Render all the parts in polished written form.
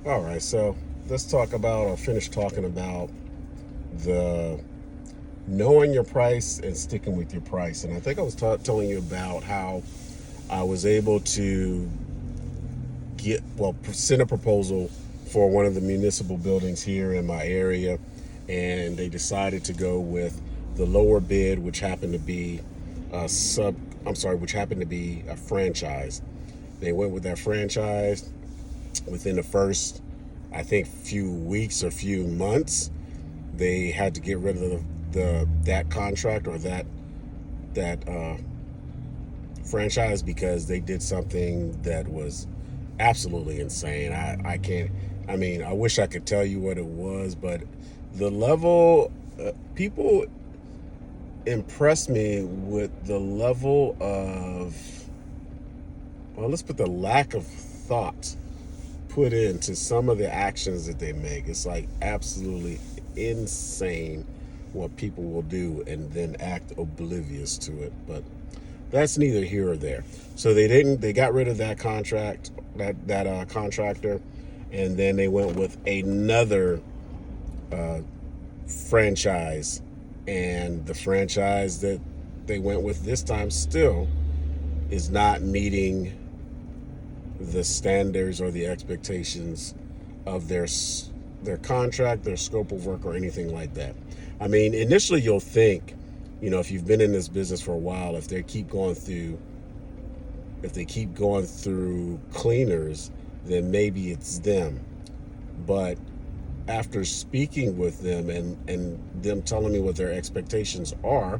All right, so let's talk about or finish talking about the knowing your price and sticking with your price. And I think I was telling you about how I was able to send a proposal for one of the municipal buildings here in my area, and they decided to go with the lower bid, which happened to be a which happened to be a franchise. They went with that franchise within the first, I think, few weeks or few months. They had to get rid of that contract or that franchise because they did something that was absolutely insane. I can't. I mean, I wish I could tell you what it was, but the level people impressed me with the level of, well, let's put the lack of thought put into some of the actions that they make. It's like absolutely insane what people will do and then act oblivious to it. But that's neither here or there. So they got rid of that contract, that contractor, and then they went with another franchise. And the franchise that they went with this time still is not meeting the standards or the expectations of their contract, their scope of work, or anything like that. I mean, initially you'll think, if you've been in this business for a while, if they keep going through cleaners, then maybe it's them. But after speaking with them and them telling me what their expectations are,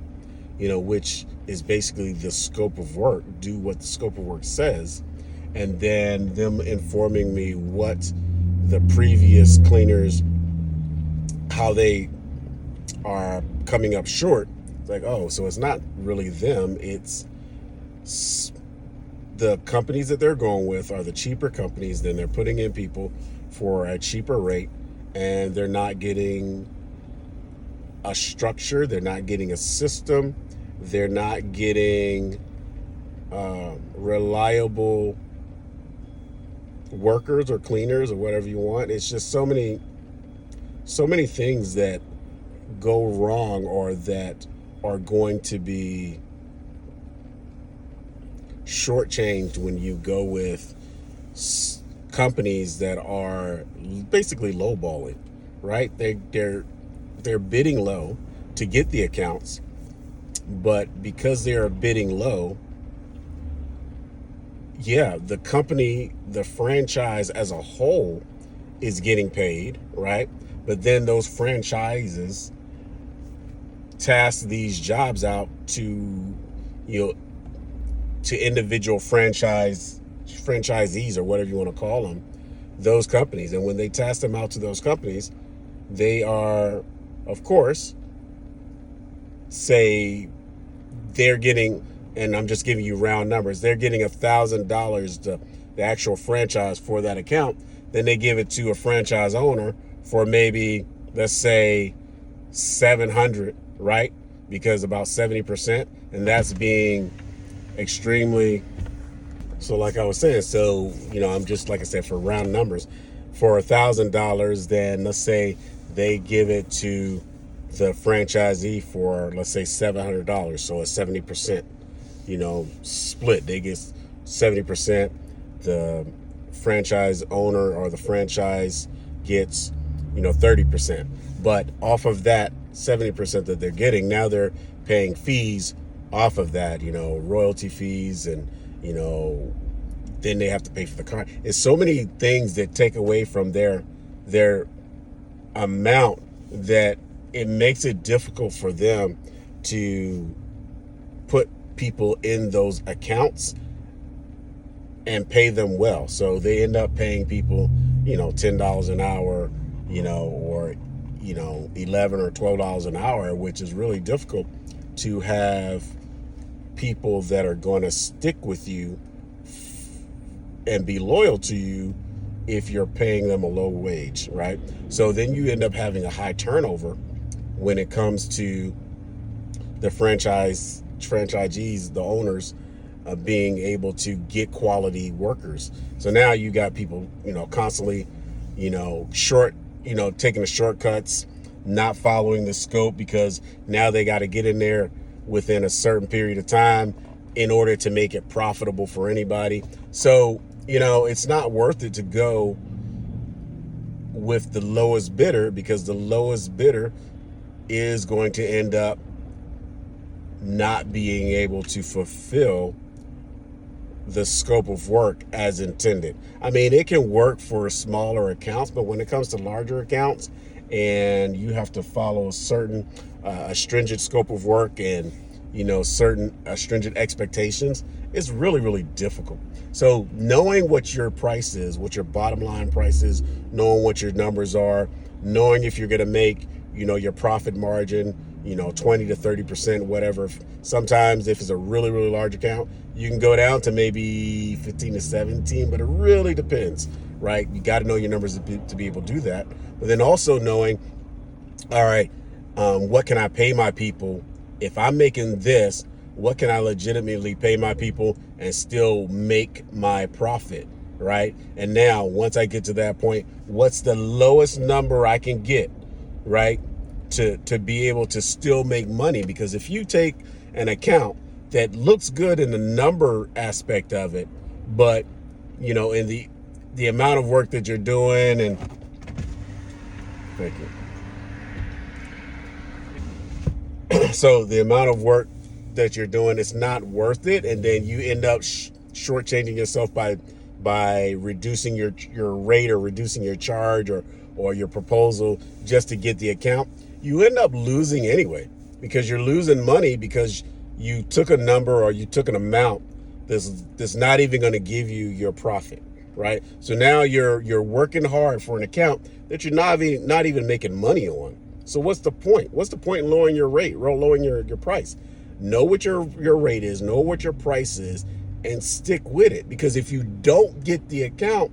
which is basically the scope of work, do what the scope of work says, and then them informing me what the previous cleaners, how they are coming up short. It's like, oh, so it's not really them, it's the companies that they're going with are the cheaper companies. Then they're putting in people for a cheaper rate, and they're not getting a structure, they're not getting a system, they're not getting reliable workers or cleaners or whatever you want. It's just so many things that go wrong or that are going to be shortchanged when you go with companies that are basically lowballing, right? They're bidding low to get the accounts, but because they're bidding low, yeah, the company, the franchise as a whole is getting paid, right? But then those franchises task these jobs out to, to individual franchisees or whatever you want to call them, those companies. And when they task them out to those companies, they are, of course, say they're getting, and I'm just giving you round numbers, they're getting $1,000 to the actual franchise for that account. Then they give it to a franchise owner for maybe, let's say, 700, right? Because about 70%, and that's being extremely, so like I was saying, so, I'm just, like I said, for round numbers, for $1,000, then let's say they give it to the franchisee for, let's say, $700. So a 70%, split. They get 70%. The franchise owner or the franchise gets, 30%. But off of that 70% that they're getting, now they're paying fees off of that, royalty fees, and, then they have to pay for the car. It's so many things that take away from their amount that it makes it difficult for them to put people in those accounts and pay them well. So they end up paying people, $10 an hour, or, $11 or $12 an hour, which is really difficult to have people that are going to stick with you and be loyal to you if you're paying them a low wage, right? So then you end up having a high turnover when it comes to the franchisees, the owners, being able to get quality workers. So now you got people, constantly taking the shortcuts, not following the scope because now they got to get in there within a certain period of time in order to make it profitable for anybody. So, it's not worth it to go with the lowest bidder, because the lowest bidder is going to end up not being able to fulfill the scope of work as intended. I mean, it can work for smaller accounts, but when it comes to larger accounts and you have to follow a certain stringent scope of work and certain stringent expectations, it's really, really difficult. So knowing what your price is, what your bottom line price is, knowing what your numbers are, knowing if you're going to make your profit margin 20 to 30%, whatever. Sometimes if it's a really, really large account, you can go down to maybe 15 to 17, but it really depends, right? You got to know your numbers to be able to do that. But then also knowing, all right, what can I pay my people? If I'm making this, what can I legitimately pay my people and still make my profit, right? And now, once I get to that point, what's the lowest number I can get, right? To be able to still make money. Because if you take an account that looks good in the number aspect of it, but in the amount of work that you're doing, and thank you. So the amount of work that you're doing, it's not worth it, and then you end up shortchanging yourself by reducing your rate or reducing your charge or your proposal just to get the account. You end up losing anyway, because you're losing money because you took a number or you took an amount that's not even going to give you your profit, right? So now you're working hard for an account that you're not even making money on. So what's the point? What's the point in lowering your rate, lowering your price? Know what your rate is, know what your price is, and stick with it. Because if you don't get the account,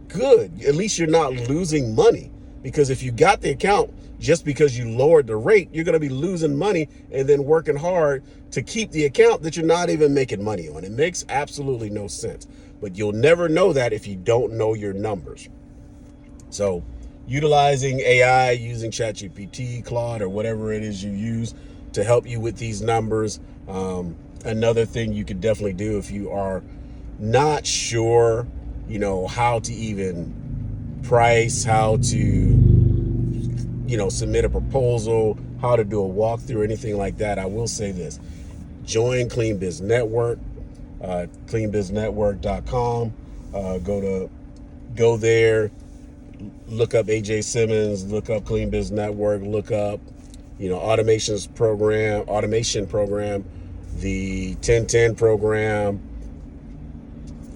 good, at least you're not losing money. Because if you got the account just because you lowered the rate, you're going to be losing money and then working hard to keep the account that you're not even making money on. It makes absolutely no sense. But you'll never know that if you don't know your numbers. So utilizing AI, using ChatGPT, Claude, or whatever it is you use to help you with these numbers. Another thing you could definitely do if you are not sure, how to even price, how to submit a proposal, how to do a walkthrough, anything like that, I will say this: join Clean Biz Network, cleanbiznetwork.com. Go there, look up AJ Simmons, look up Clean Biz Network, look up automation program, the 1010 program,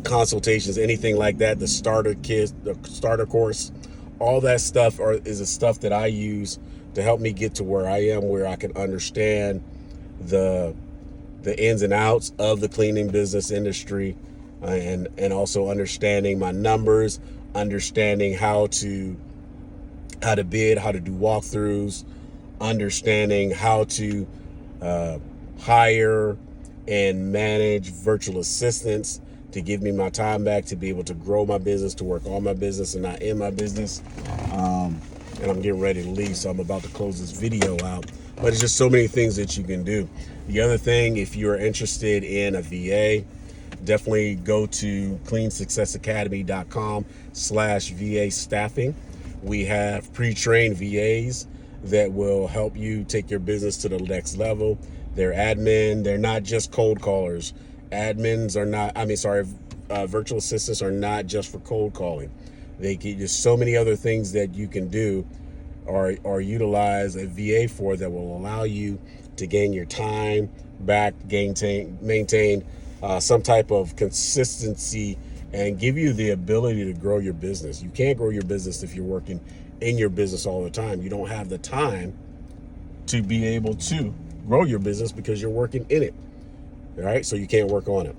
consultations, anything like that, the starter kit, the starter course. All that stuff is the stuff that I use to help me get to where I am, where I can understand the ins and outs of the cleaning business industry, and also understanding my numbers, understanding how to bid, how to do walkthroughs, understanding how to hire and manage virtual assistants to give me my time back, to be able to grow my business, to work on my business and not in my business. And I'm getting ready to leave, so I'm about to close this video out. But it's just so many things that you can do. The other thing, if you're interested in a VA, definitely go to cleansuccessacademy.com/VA staffing. We have pre-trained VAs that will help you take your business to the next level. They're admin. They're not just cold callers. Virtual assistants are not just for cold calling. There's so many other things that you can do or utilize a VA for that will allow you to gain your time back, maintain some type of consistency, and give you the ability to grow your business. You can't grow your business if you're working in your business all the time. You don't have the time to be able to grow your business because you're working in it. All right, so you can't work on it.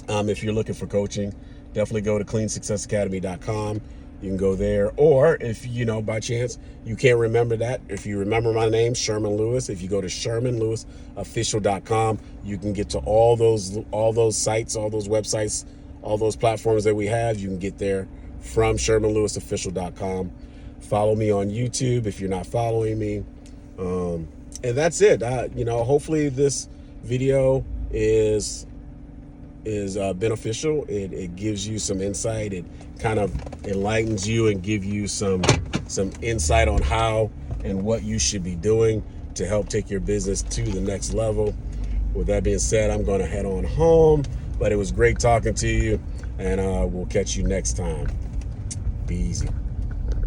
If you're looking for coaching, definitely go to cleansuccessacademy.com. You can go there. Or if, by chance, you can't remember that, if you remember my name, Sherman Lewis, if you go to shermanlewisofficial.com, you can get to all those sites, all those websites, all those platforms that we have. You can get there from ShermanLewisOfficial.com. Follow me on YouTube if you're not following me. And that's it. Hopefully this video is beneficial. It gives you some insight. It kind of enlightens you and give you some insight on how and what you should be doing to help take your business to the next level. With that being said, I'm going to head on home, but it was great talking to you, and we'll catch you next time. Be easy.